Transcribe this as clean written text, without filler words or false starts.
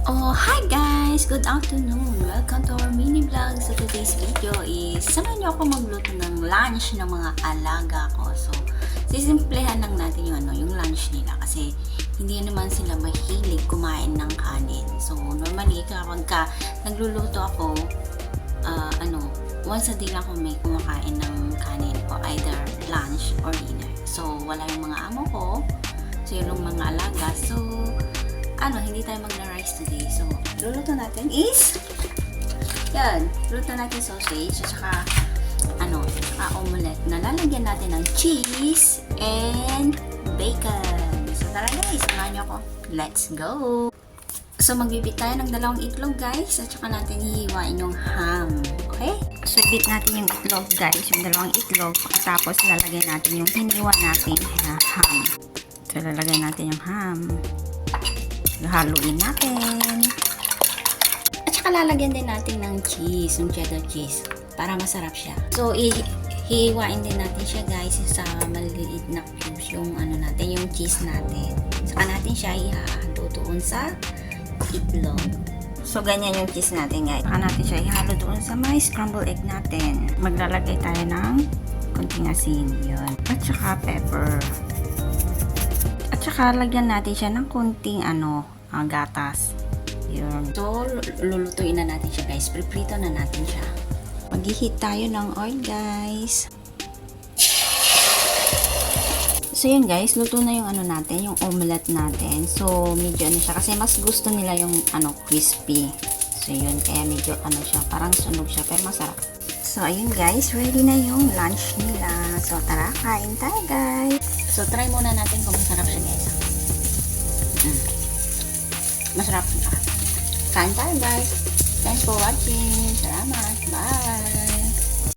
Oh, hi guys! Good afternoon! Welcome to our mini vlog. So today's video is samahan niyo ako magluto ng lunch ng mga alaga ko. So, sisimplehan lang natin yung lunch nila kasi hindi naman sila mahilig kumain ng kanin. So, normally kapag nagluluto ako, once a day lang ako may kumakain ng kanin o either lunch or dinner. So, wala yung mga amo ko. So, yung mga alaga. So, hindi tayo magna-rice today. So, luluto natin is luluto natin sausage at saka omelette na lalagyan natin ng cheese and bacon. So, tara guys, samahan niyo ako. Let's go! So, magbibit tayo ng 2 itlog guys at saka natin hihiwain yung ham. Okay? So, bit natin yung itlog guys, yung 2 itlog. Tapos, lalagyan natin yung hiniwa natin na ham. So, lalagay natin yung ham. Haluin natin. At saka lalagyan din natin ng cheese, yung cheddar cheese, para masarap siya. So, hihiwain din natin siya guys sa maliliit na cubes yung yung cheese natin. Saka natin siya ihahalo doon sa itlog. So, ganyan yung cheese natin guys. Saka natin siya ihalo doon sa may scrambled egg natin. Maglalagay tayo ng konting asin. Yun. At saka pepper. At saka lagyan natin siya ng kunting gatas. Yun. So, lulutuin na natin siya guys. Priprito na natin siya. Mag-heat tayo ng oil guys. So, yun guys. Luto na yung natin, yung omelette natin. So, medyo siya. Kasi mas gusto nila yung crispy. So, yun. Kaya medyo siya. Parang sunog siya. Pero masarap. So, ayun guys. Ready na yung lunch nila. So, tara. Kain tayo guys. So, try muna natin kung masarap siya guys. Masarap siya. Kain tayo guys. Thanks for watching. Salamat.